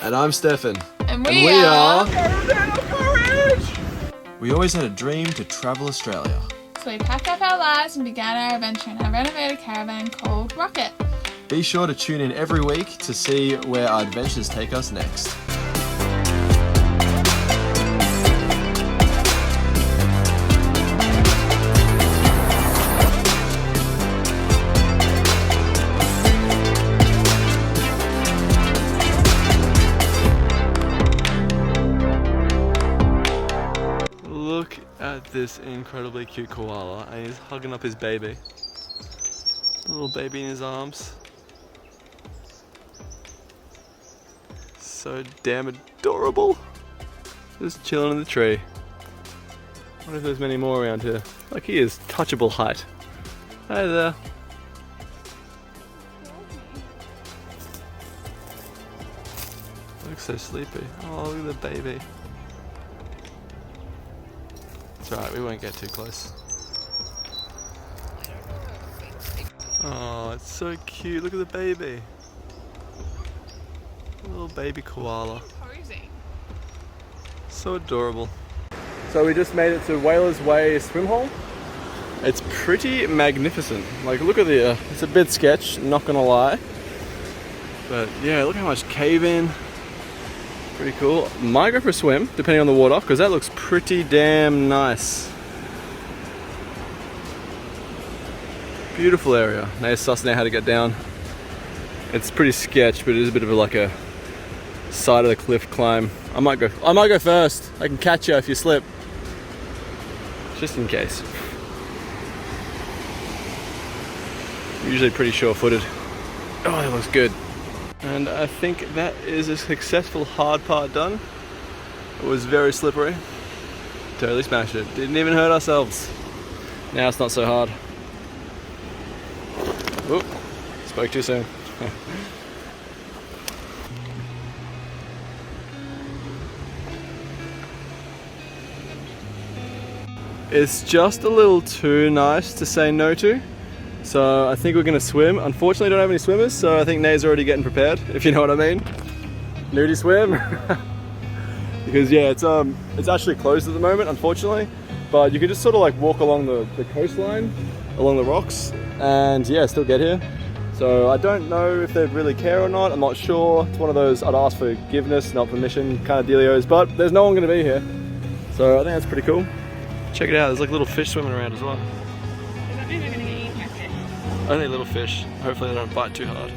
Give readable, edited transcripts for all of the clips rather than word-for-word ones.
And I'm Stefan. And we are... We always had a dream to travel Australia. So we packed up our lives and began our adventure in our renovated caravan called Rocket. Be sure to tune in every week to see where our adventures take us next. Look at this incredibly cute koala, and he's hugging up his baby. A little baby in his arms. So damn adorable. Just chilling in the tree. I wonder if there's many more around here. Like, he is touchable height. Hi there. Looks so sleepy. Oh, look at the baby. It's alright, we won't get too close. Oh, it's so cute. Look at the baby. Little baby koala. So adorable. So we just made it to Whalers Way swim hole. It's pretty magnificent. Like, look at the, it's a bit sketch, not gonna lie. But yeah, look how much cave in. Pretty cool. Might go for a swim, depending on the water, because that looks pretty damn nice. Beautiful area. Now you're sussing out how to get down. It's pretty sketch, but it is a bit of a side of the cliff climb. I might go first. I can catch you if you slip. Just in case. Usually pretty sure-footed. Oh, that looks good. And I think that is a successful hard part done. It was very slippery. Totally smashed it. Didn't even hurt ourselves. Now it's not so hard. Oop, spoke too soon. It's just a little too nice to say no to. So I think we're gonna swim. Unfortunately, I don't have any swimmers, so I think Nae's already getting prepared, if you know what I mean. Nudie swim. Because yeah, it's actually closed at the moment, unfortunately. But you can just sort of like walk along the coastline, along the rocks, and yeah, still get here. So I don't know if they'd really care or not, I'm not sure. It's one of those I'd ask forgiveness, not permission kind of dealios, but there's no one gonna be here. So I think that's pretty cool. Check it out, there's like little fish swimming around as well. Only little fish. Hopefully they don't bite too hard.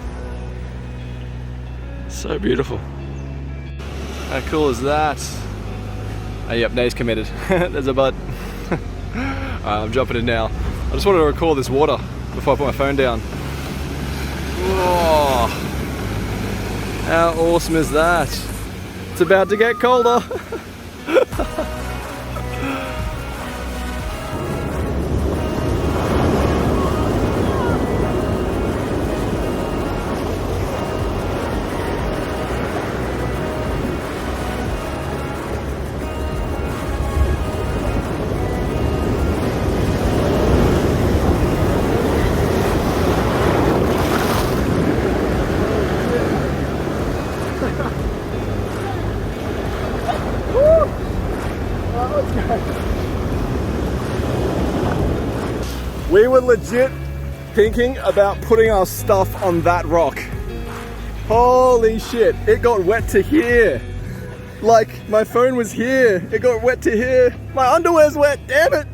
So beautiful. How cool is that? Oh, yep, Nae's committed. There's a bud. Alright, I'm jumping in now. I just wanted to record this water before I put my phone down. Whoa. How awesome is that? It's about to get colder. We were legit thinking about putting our stuff on that rock. Holy shit, it got wet to here. Like, my phone was here, it got wet to here. My underwear's wet, damn it.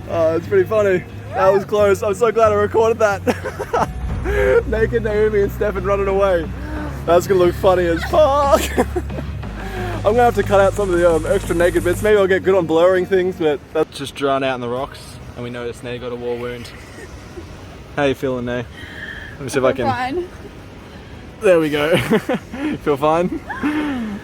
Oh, it's pretty funny. That was close, I'm so glad I recorded that. Naked Naomi and Stefan running away. That's gonna look funny as fuck. I'm gonna have to cut out some of the extra naked bits. Maybe I'll get good on blurring things, but that's just drawn out in the rocks. And we noticed Nae got a war wound. How you feeling, Nae? Let me see if I can. Fine. There we go. You feel fine?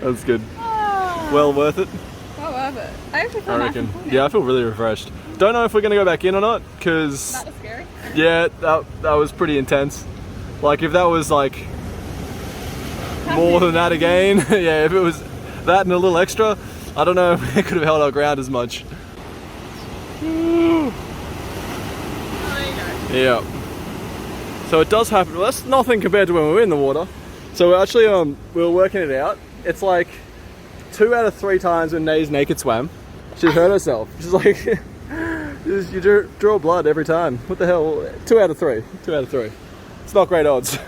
That's good. Oh. Well worth it? Well worth it. I actually feel I reckon. Yeah, I feel really refreshed. Don't know if we're gonna go back in or not, because That was scary. yeah, that was pretty intense. Like, if that was like more than that again, yeah, if it was that and a little extra, I don't know if we could have held our ground as much. Yeah. So it does happen. Well, that's nothing compared to when we were in the water. So we're actually we were working it out. It's like 2 out of 3 times when Nae's naked swam, she's hurt herself. She's like, you draw blood every time. What the hell? 2 out of 3. 2 out of 3. It's not great odds.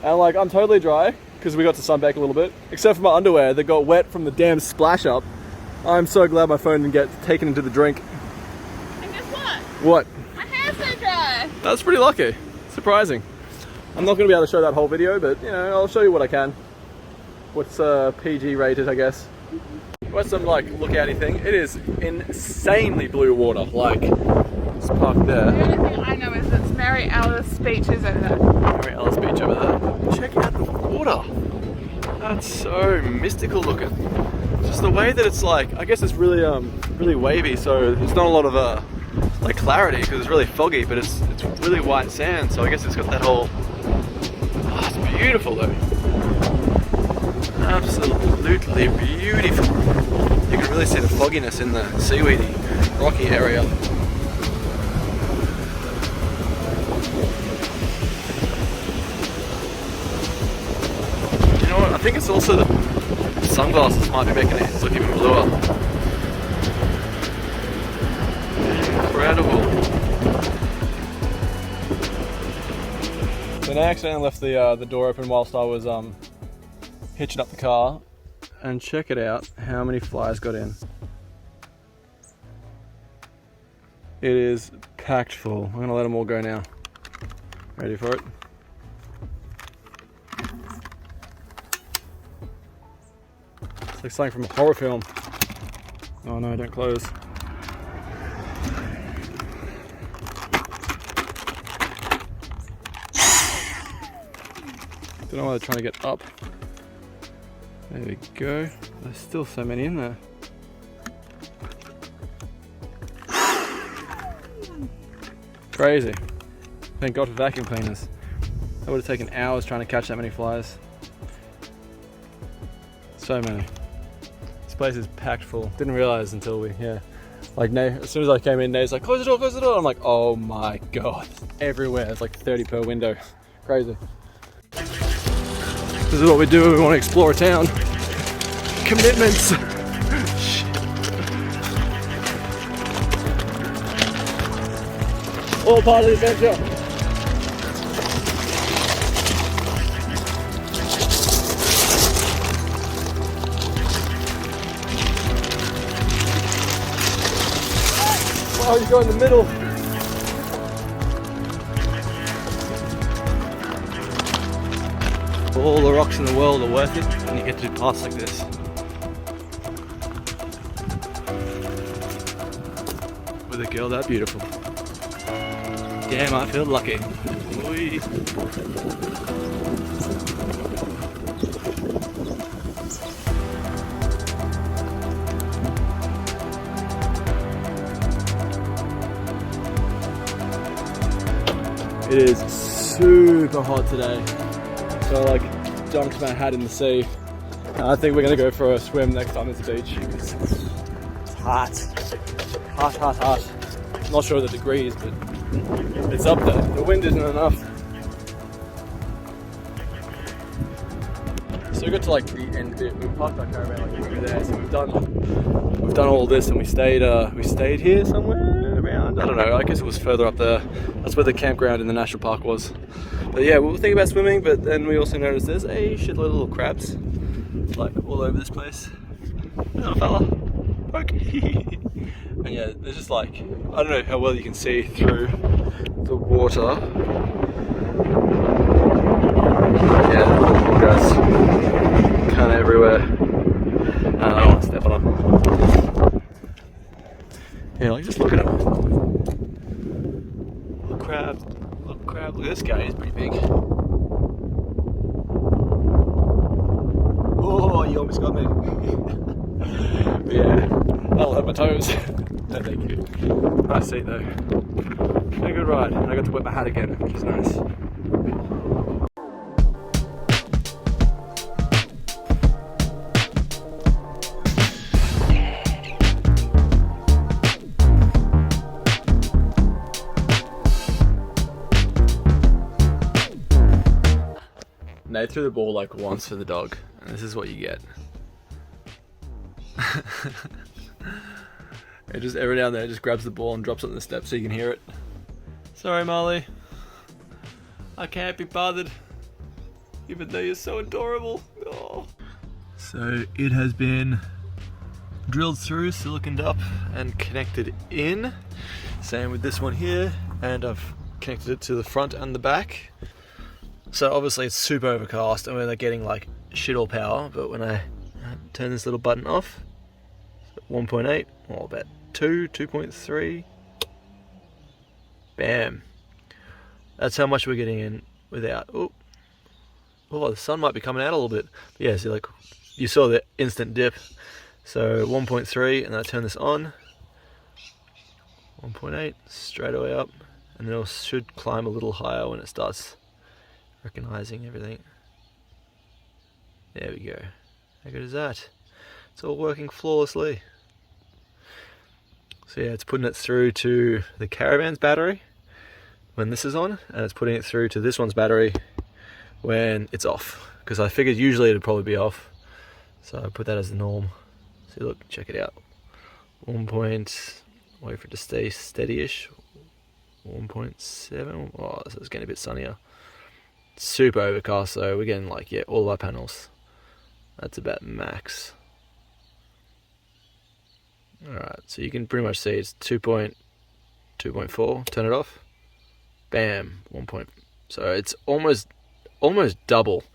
And like, I'm totally dry because we got to sunbake a little bit, except for my underwear that got wet from the damn splash up. I'm so glad my phone didn't get taken into the drink. And guess what? What? My hair's so dry. That's pretty lucky. Surprising. I'm not going to be able to show that whole video, but you know, I'll show you what I can. What's PG rated, I guess. What's some like lookouty thing? It is insanely blue water. Like, it's parked there. The only thing I know is it's Mary Alice Beach is over there. Mary Alice Beach over there. Check out the water. That's so mystical looking. Just the way that it's like, I guess it's really really wavy, so there's not a lot of like clarity because it's really foggy, but it's really white sand, so I guess it's got that whole, oh, it's beautiful though. Absolutely beautiful. You can really see the fogginess in the seaweedy, rocky area. You know what, I think it's also the sunglasses might be making it look even bluer. Incredible. Then I accidentally left the door open whilst I was hitching up the car, and check it out how many flies got in. It is packed full. I'm gonna let them all go now. Ready for it? It's like something from a horror film. Oh no, don't close. Don't know why they're trying to get up. There we go. There's still so many in there. Crazy. Thank God for vacuum cleaners. That would have taken hours trying to catch that many flies. So many. This place is packed full. Didn't realize until like Nae, as soon as I came in, Nae's like, close the door, close the door. I'm like, oh my God, it's everywhere. It's like 30 per window. Crazy. This is what we do when we want to explore a town. Commitments. All part of the adventure. Oh, you go in the middle. All the rocks in the world are worth it when you get to paths like this. With a girl that beautiful. Damn, I feel lucky. Whee. It is super hot today. So I like dunked my hat in the sea. And I think we're gonna go for a swim next time at the beach. It's hot. Hot, hot, hot. Not sure the degrees, but it's up there. The wind isn't enough. So we got to like the end bit. We parked our caravan like over there. So we've done all this, and we stayed here somewhere around. I don't know. I guess it was further up there. That's where the campground in the national park was. But yeah, we were thinking about swimming, but then we also noticed there's a shitload of little crabs, like all over this place. Little fella, poke. And yeah, there's just like, I don't know how well you can see through the water. Yeah, little guys, kind of everywhere. I don't want to step on them. Yeah, like just look at them. Little crab. Look at this guy, he's pretty big. Oh, you almost got me. But yeah, that'll hurt my toes. No, thank you. Nice seat though. Had a good ride. And I got to wet my hat again, which is nice. Nate threw the ball like once for the dog, and this is what you get. It just every now and then it just grabs the ball and drops it on the steps so you can hear it. Sorry, Molly. I can't be bothered. Even though you're so adorable. Oh. So it has been drilled through, siliconed up, and connected in. Same with this one here, and I've connected it to the front and the back. So obviously it's super overcast and we're getting like shit all power, but when I turn this little button off, 1.8, or about 2.3, bam. That's how much we're getting in without, oh, the sun might be coming out a little bit. But yeah, see, like, you saw the instant dip. So 1.3, and then I turn this on, 1.8, straight away up, and then it should climb a little higher when it starts recognizing everything. There we go. How good is that? It's all working flawlessly. So yeah, it's putting it through to the caravan's battery when this is on, and it's putting it through to this one's battery when it's off, because I figured usually it'd probably be off, so I put that as the norm. See, look, check it out. 1 point, wait for it to stay steady-ish. 1.7. Oh, so it's getting a bit sunnier. Super overcast though. We're getting like, yeah, all of our panels. That's about max. Alright, so you can pretty much see it's 2.4. Turn it off. Bam, 1 point. So it's almost double.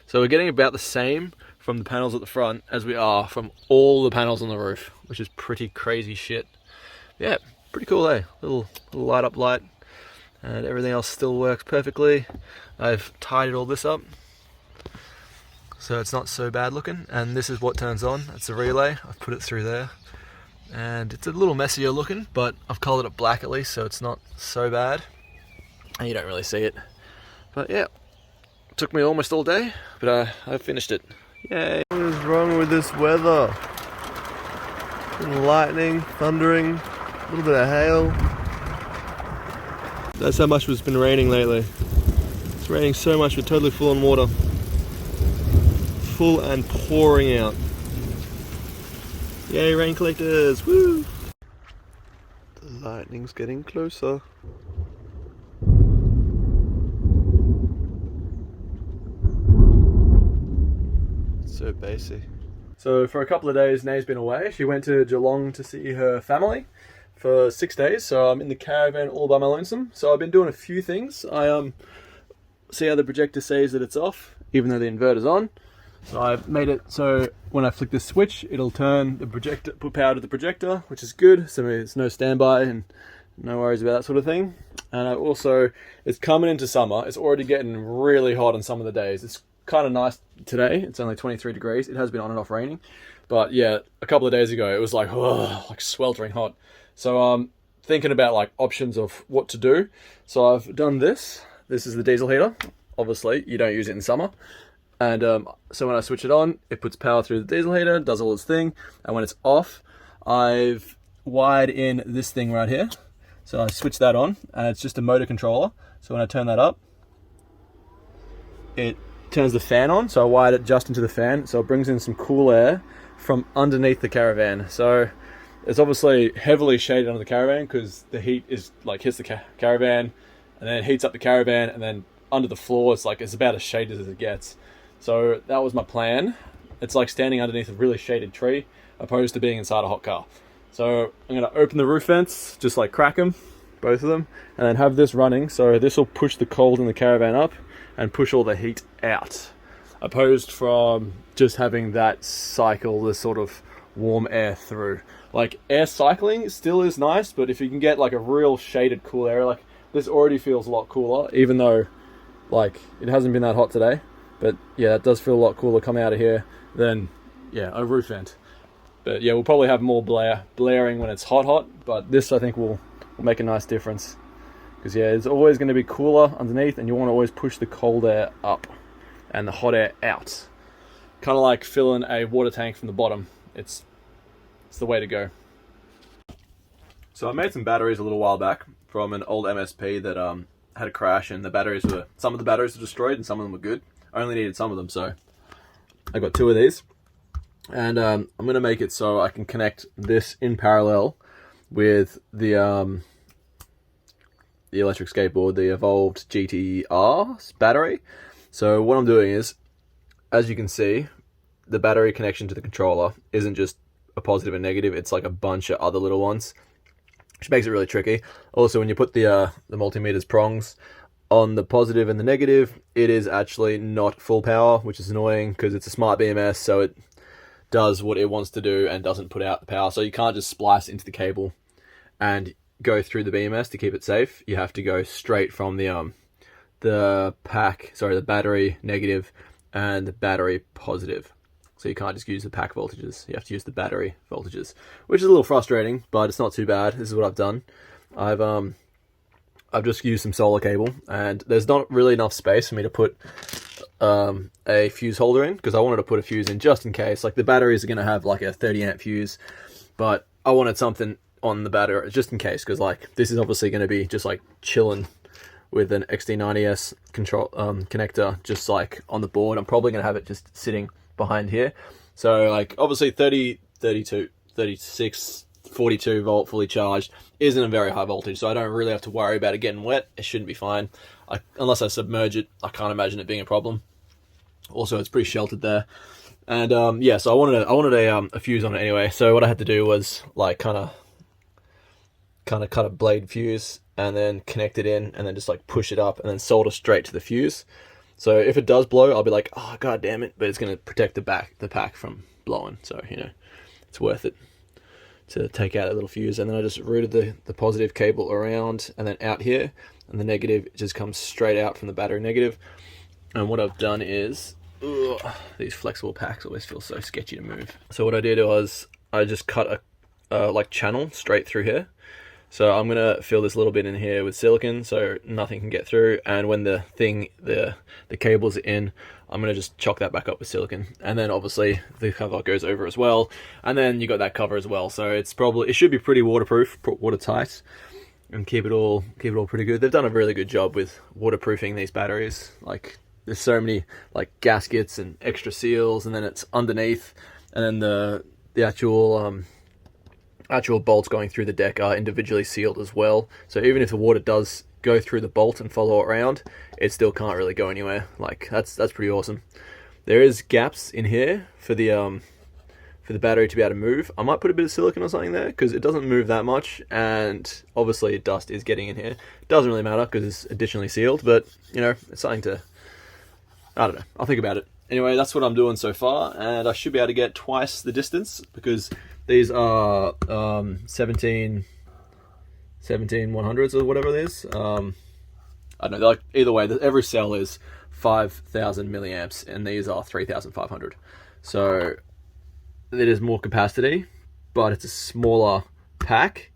So we're getting about the same from the panels at the front as we are from all the panels on the roof, which is pretty crazy shit. Yeah, pretty cool, eh? Little light up light, and everything else still works perfectly. I've tidied all this up, so it's not so bad looking. And this is what turns on. It's the relay. I've put it through there, and it's a little messier looking, but I've colored it black at least, so it's not so bad, and you don't really see it. But yeah, it took me almost all day, but I finished it. Yay! What is wrong with this weather? Lightning, thundering, a little bit of hail. That's how much it's been raining lately. It's raining so much, we're totally full on water. Full and pouring out. Yay, rain collectors! Woo! The lightning's getting closer. So basic. So for a couple of days, Nay's been away. She went to Geelong to see her family for 6 days. So I'm in the caravan all by my lonesome. So I've been doing a few things. I see how the projector says that it's off, even though the inverter's on. So I've made it so when I flick this switch, it'll turn the projector, put power to the projector, which is good. So there's no standby and no worries about that sort of thing. And I also, it's coming into summer. It's already getting really hot on some of the days. It's kind of nice today. It's only 23 degrees. It has been on and off raining, but yeah, a couple of days ago it was like, oh, like sweltering hot. So I'm thinking about like options of what to do. So I've done this. This is the diesel heater. Obviously you don't use it in summer, and so when I switch it on, it puts power through the diesel heater, does all its thing, and when it's off, I've wired in this thing right here. So I switch that on, and it's just a motor controller. So when I turn that up, it turns the fan on. So I wired it just into the fan, so it brings in some cool air from underneath the caravan. So it's obviously heavily shaded under the caravan because the heat is like hits the caravan, and then it heats up the caravan, and then under the floor it's like it's about as shaded as it gets. So that was my plan. It's like standing underneath a really shaded tree opposed to being inside a hot car. So I'm going to open the roof vents, just like crack them, both of them, and then have this running. So this will push the cold in the caravan up and push all the heat out, opposed from just having that cycle the sort of warm air through. Like air cycling still is nice, but if you can get like a real shaded cool area, like this already feels a lot cooler, even though like it hasn't been that hot today. But yeah, it does feel a lot cooler coming out of here than, yeah, a roof vent. But yeah, we'll probably have more blaring when it's hot, but this I think will make a nice difference. Because yeah, it's always going to be cooler underneath, and you want to always push the cold air up and the hot air out. Kind of like filling a water tank from the bottom. It's the way to go. So I made some batteries a little while back from an old MSP that had a crash, and some of the batteries were destroyed and some of them were good. I only needed some of them, so I got 2 of these. And I'm going to make it so I can connect this in parallel with the electric skateboard, the Evolved GTR battery. So what I'm doing is, as you can see, the battery connection to the controller isn't just a positive and negative, it's like a bunch of other little ones, which makes it really tricky. Also, when you put the multimeter's prongs on the positive and the negative, it is actually not full power, which is annoying because it's a smart BMS, so it does what it wants to do and doesn't put out the power. So you can't just splice into the cable and go through the BMS to keep it safe. You have to go straight from the battery negative and the battery positive. So you can't just use the pack voltages. You have to use the battery voltages, which is a little frustrating, but it's not too bad. This is what I've done. I've just used some solar cable, and there's not really enough space for me to put a fuse holder in, because I wanted to put a fuse in just in case. Like, the batteries are going to have like a 30 amp fuse, but I wanted something on the battery just in case, because like this is obviously going to be just like chilling with an XD90S control connector just like on the board. I'm probably going to have it just sitting behind here. So like obviously 30, 32, 36, 42 volt fully charged isn't a very high voltage, so I don't really have to worry about it getting wet. It shouldn't be fine. Unless I submerge it, I can't imagine it being a problem. Also, it's pretty sheltered there. And yeah, so I wanted a fuse on it anyway. So what I had to do was like kind of cut a blade fuse and then connect it in, and then just like push it up and then solder straight to the fuse. So if it does blow, I'll be like, oh god damn it, but it's going to protect the pack from blowing. So, you know, it's worth it to take out a little fuse. And then I just routed the positive cable around and then out here, and the negative just comes straight out from the battery negative. And what I've done is, these flexible packs always feel so sketchy to move. So what I did was I just cut a like channel straight through here. So I'm gonna fill this little bit in here with silicone so nothing can get through, and when the cable's in, I'm gonna just chock that back up with silicone, and then obviously the cover goes over as well, and then you got that cover as well. So it should be pretty waterproof, watertight, and keep it all pretty good. They've done a really good job with waterproofing these batteries. Like, there's so many like gaskets and extra seals, and then it's underneath, and then the actual bolts going through the deck are individually sealed as well. So even if the water does go through the bolt and follow it around, it still can't really go anywhere. Like, that's pretty awesome. There is gaps in here for the battery to be able to move. I might put a bit of silicone or something there because it doesn't move that much, and obviously dust is getting in here. It doesn't really matter because it's additionally sealed, but you know, it's something to, I don't know, I'll think about it. Anyway, that's what I'm doing so far, and I should be able to get twice the distance because these are 17 100s or whatever it is. I don't know, like, either way, every cell is 5,000 milliamps, and these are 3,500. So it is more capacity, but it's a smaller pack,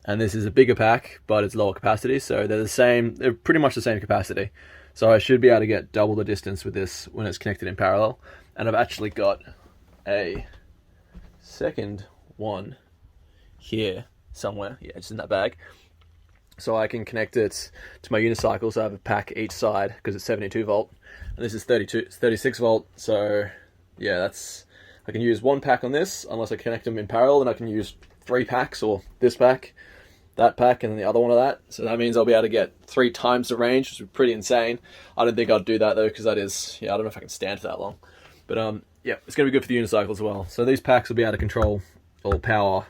and this is a bigger pack, but it's lower capacity. So they're pretty much the same capacity. So I should be able to get double the distance with this when it's connected in parallel. And I've actually got a second one here somewhere. Yeah, it's in that bag. So I can connect it to my unicycle. So I have a pack each side because it's 72 volt. And this is 36 volt. So yeah, I can use one pack on this unless I connect them in parallel. Then I can use 3 packs, or this pack, that pack, and then the other one of that. So that means I'll be able to get 3 times the range, which is pretty insane. I don't think I'd do that though, because that is, yeah, I don't know if I can stand for that long. But yeah, it's going to be good for the unicycle as well. So these packs will be able to control or power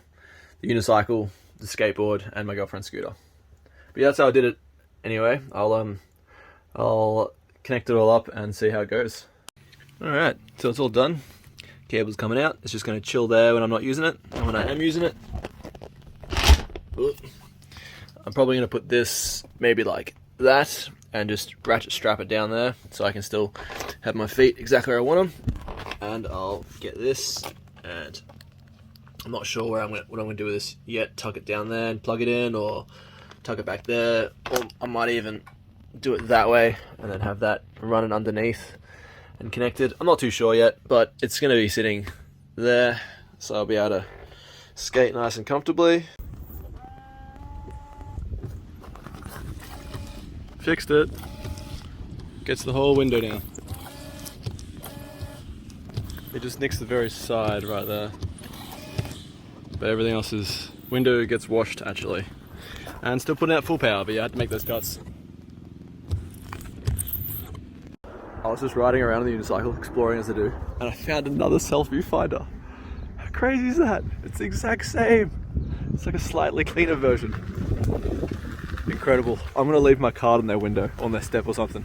the unicycle, the skateboard, and my girlfriend's scooter. But yeah, that's how I did it. Anyway, I'll connect it all up and see how it goes. All right, so it's all done. Cable's coming out. It's just going to chill there when I'm not using it, and when I am using it, I'm probably going to put this maybe like that and just ratchet strap it down there so I can still have my feet exactly where I want them. And I'll get this, and I'm not sure what I'm going to do with this yet. Tuck it down there and plug it in, or tuck it back there, or I might even do it that way and then have that running underneath and connected. I'm not too sure yet, but it's going to be sitting there, so I'll be able to skate nice and comfortably. Fixed it. Gets the whole window down. It just nicks the very side right there. But everything else is, window gets washed actually. And still putting out full power, but yeah, I had to make those cuts. I was just riding around on the unicycle, exploring as I do, and I found another self-viewfinder. How crazy is that? It's the exact same. It's like a slightly cleaner version. Incredible. I'm gonna leave my card on their window, on their step or something.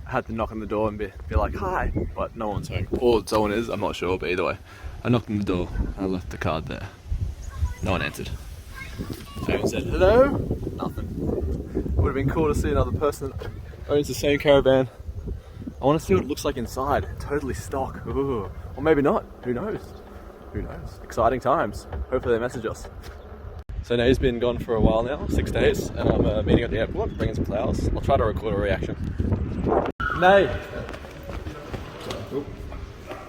I had to knock on the door and be like, hi, but no one's home. Or someone is, I'm not sure, but either way. I knocked on the door and I left the card there. No one answered. I even said, hello? Nothing. Would have been cool to see another person that owns the same caravan. I want to see what it looks like inside. Totally stock. Ooh. Or maybe not. Who knows? Who knows? Exciting times. Hopefully they message us. So Nay's been gone for a while now, 6 days, and I'm meeting at the airport, bringing some flowers. I'll try to record a reaction. Nay! Oop.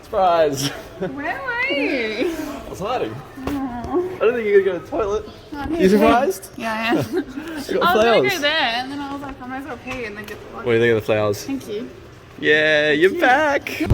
Surprise! Where were you? I was hiding. I don't think you're gonna go to the toilet. You surprised? Yeah, I am. I got I was flowers. gonna go there, and then I was like, I might as well pay and then get the vlog. What do you think of the flowers? Thank you. Yeah, you're back!